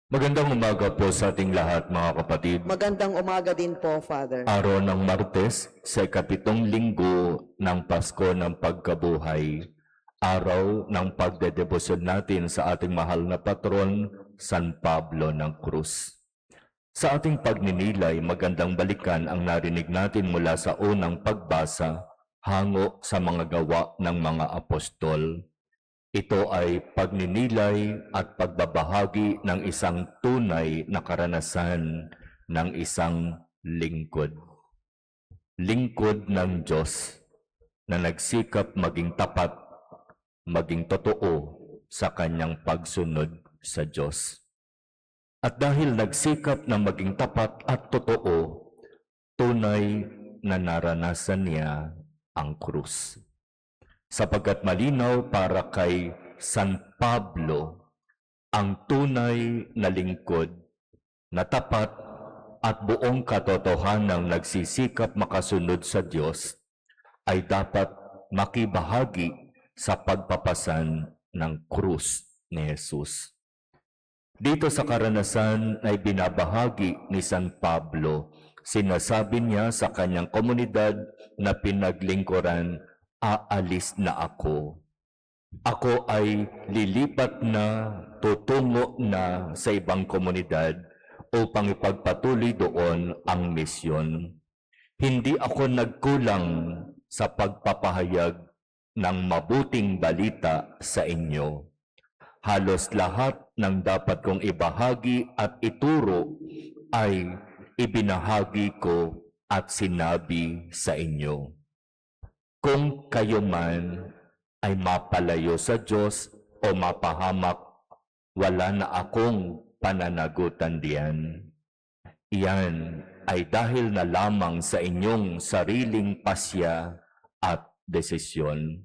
Magandang umaga po sa ating lahat, mga kapatid. Magandang umaga din po, Father. Araw ng Martes, sa ikapitong linggo ng Pasko ng Pagkabuhay, araw ng pagdedebosyon natin sa ating mahal na patron, San Pablo ng Cruz. Sa ating pagninilay, magandang balikan ang narinig natin mula sa unang pagbasa hango sa mga gawa ng mga apostol. Ito ay pagninilay at pagbabahagi ng isang tunay na karanasan ng isang lingkod. Lingkod ng Diyos na nagsikap maging tapat, maging totoo sa kanyang pagsunod sa Diyos. At dahil nagsikap na maging tapat at totoo, tunay na naranasan niya ang krus. Sapagkat malinaw para kay San Pablo, ang tunay na lingkod na tapat at buong katotohanang nagsisikap makasunod sa Diyos ay dapat makibahagi sa pagpapasan ng krus ni Jesus. Dito sa karanasan ay binabahagi ni San Pablo, sinasabi niya sa kanyang komunidad na pinaglingkuran, aalis na ako. Ako ay lilipat na, tutungo na sa ibang komunidad upang ipagpatuloy doon ang misyon. Hindi ako nagkulang sa pagpapahayag ng mabuting balita sa inyo. Halos lahat ng dapat kong ibahagi at ituro ay ibinahagi ko at sinabi sa inyo. Kung kayo man ay mapalayo sa Diyos o mapahamak, wala na akong pananagutan diyan. Iyan ay dahil na lamang sa inyong sariling pasya at desisyon.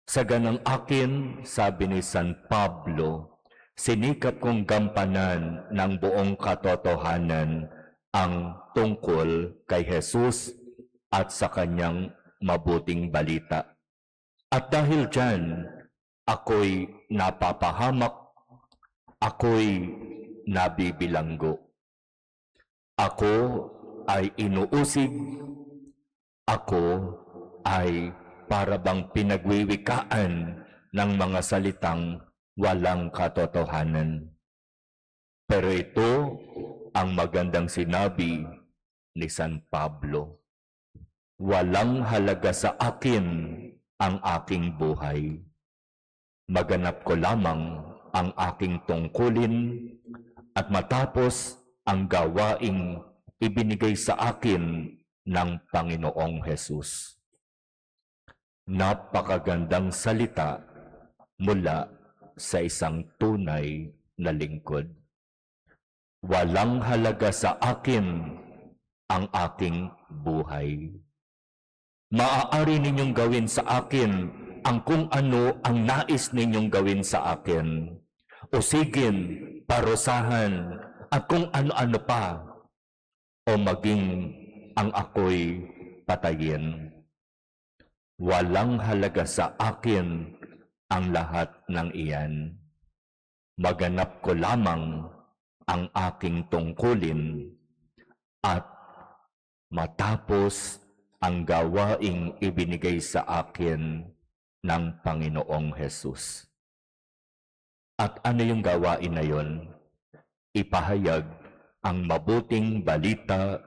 Sa ganang akin, sabi ni San Pablo, sinikap kong gampanan ng buong katotohanan ang tungkol kay Jesus at sa kanyang mabuting balita. At dahil dyan, ako'y napapahamak, ako'y nabibilanggo. Ako ay inuusig, ako ay para bang pinagwiwikaan ng mga salitang walang katotohanan. Pero ito ang magandang sinabi ni San Pablo. Walang halaga sa akin ang aking buhay. Maganap ko lamang ang aking tungkulin at matapos ang gawaing ibinigay sa akin ng Panginoong Hesus. Napakagandang salita mula sa isang tunay na lingkod. Walang halaga sa akin ang aking buhay. Maaari ninyong gawin sa akin ang kung ano ang nais ninyong gawin sa akin. Usigin, parusahan, at kung ano-ano pa. O maging ang ako'y patayin. Walang halaga sa akin ang lahat ng iyan. Maganap ko lamang ang aking tungkulin at matapos ang gawaing ibinigay sa akin ng Panginoong Hesus. At ano yung gawain na yon? Ipahayag ang mabuting balita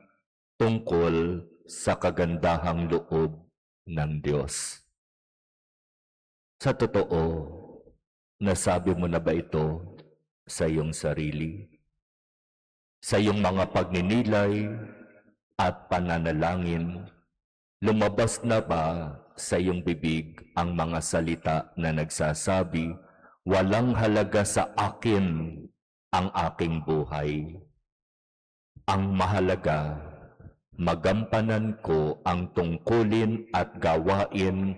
tungkol sa kagandahang loob ng Diyos. Sa totoo, nasabi mo na ba ito sa iyong sarili? Sa iyong mga pagninilay at pananalangin, lumabas na ba sa iyong bibig ang mga salita na nagsasabi, walang halaga sa akin ang aking buhay. Ang mahalaga, magampanan ko ang tungkulin at gawain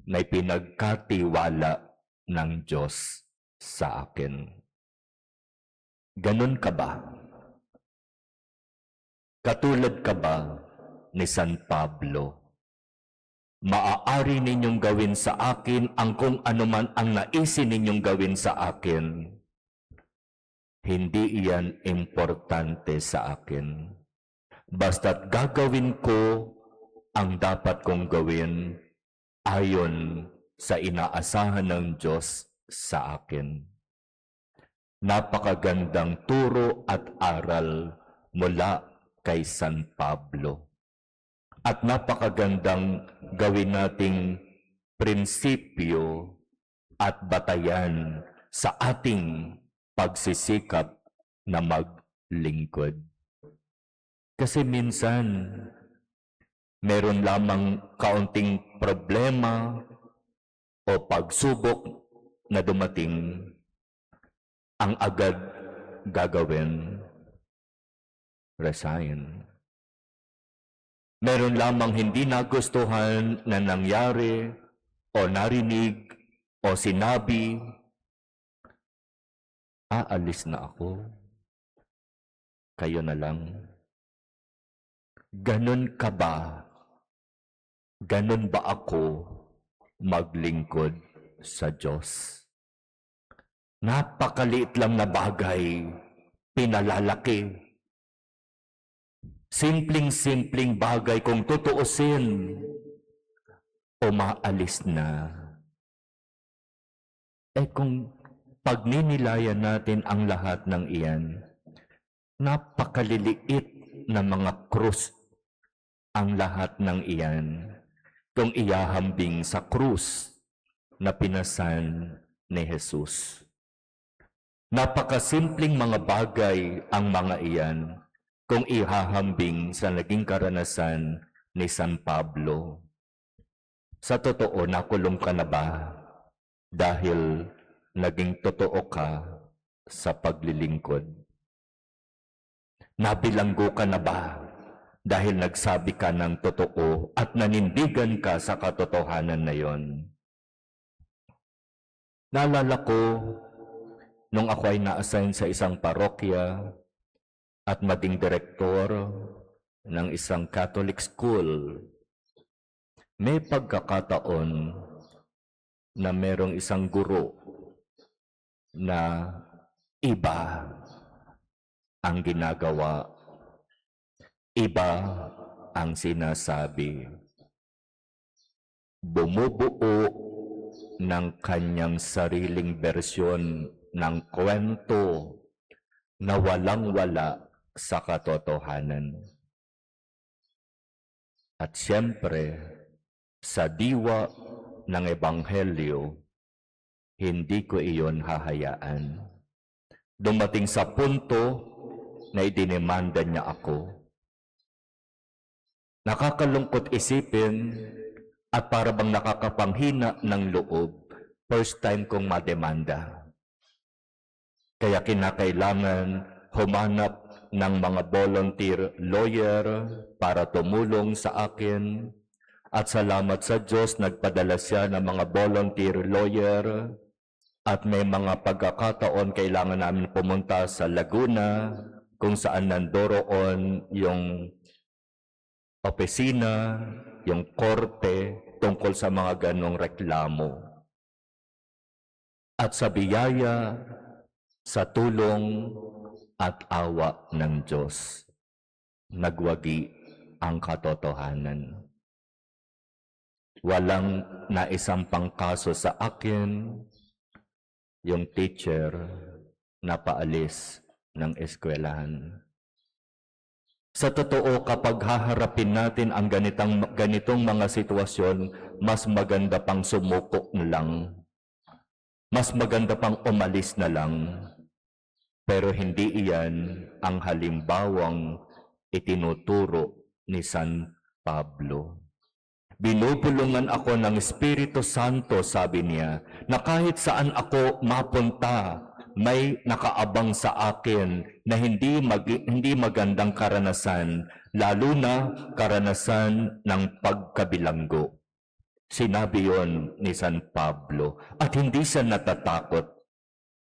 na pinagkatiwala ng Diyos sa akin. Ganun ka ba? Katulad ka ba ni San Pablo? Maaari ninyong gawin sa akin ang kung anuman ang naisin ninyong gawin sa akin. hindi iyan importante sa akin. Basta't gagawin ko ang dapat kong gawin ayon sa inaasahan ng Diyos sa akin. Napakagandang turo at aral mula kay San Pablo. At napakagandang gawin nating prinsipyo at batayan sa ating pagsisikap na maglingkod. Kasi minsan, meron lamang kaunting problema o pagsubok na dumating, ang agad gagawin, resign. Meron lamang hindi nagustuhan na nangyari o narinig o sinabi, aalis na ako. Kayo na lang. Ganon ka ba? Ganon ba ako maglingkod sa Diyos? Napakaliit lang na bagay, pinalalaki. Simpleng-simpleng bagay kung tutuusin, umaalis na. Kung pagninilayan natin ang lahat ng iyan, napakaliliit na mga krus ang lahat ng iyan kung ihahambing sa krus na pinasan ni Jesus. Napakasimpleng mga bagay ang mga iyan kung ihahambing sa naging karanasan ni San Pablo. Sa totoo, nakulong ka na ba dahil naging totoo ka sa paglilingkod? Nabilanggo ka na ba dahil nagsabi ka ng totoo at nanindigan ka sa katotohanan na yon? Naalala ko, nung ako ay na-assign sa isang parokya at maging direktor ng isang Catholic school, may pagkakataon na merong isang guro na iba ang ginagawa, iba ang sinasabi. Bumubuo ng kanyang sariling bersyon ng kwento na walang-wala sa katotohanan. At siyempre, sa diwa ng Ebanghelyo, hindi ko iyon hahayaan. Dumating sa punto na idinemanda niya ako. Nakakalungkot isipin at para bang nakakapanghina ng loob, first time kong mademanda. Kaya kinakailangan humanap ng mga volunteer lawyer para tumulong sa akin. At salamat sa Diyos, nagpadala siya ng mga volunteer lawyer. At may mga pagkakataon kailangan namin pumunta sa Laguna, kung saan nandoroon yung opisina, yung korte, tungkol sa mga ganong reklamo. At sa biyaya, sa tulong at awa ng Diyos, nagwagi ang katotohanan. Walang naisampang kaso sa akin, yung teacher na paalis ng eskwelahan. Sa totoo, kapag haharapin natin ang ganitong mga sitwasyon, mas maganda pang sumuko na lang. Mas maganda pang umalis na lang. Pero hindi iyan ang halimbawang itinuturo ni San Pablo. Binubulungan ako ng Espiritu Santo, sabi niya, na kahit saan ako mapunta, may nakaabang sa akin na hindi magandang karanasan, lalo na karanasan ng pagkabilanggo. Sinabi yon ni San Pablo at hindi siya natatakot.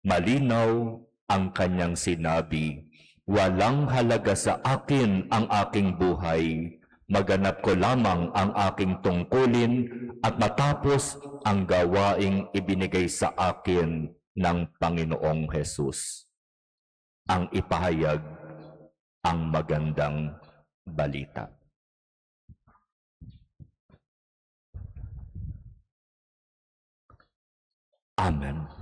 Malinaw ang kanyang sinabi, walang halaga sa akin ang aking buhay. Maganap ko lamang ang aking tungkulin at matapos ang gawaing ibinigay sa akin ng Panginoong Hesus. ang ipahayag ang magandang balita. Amen.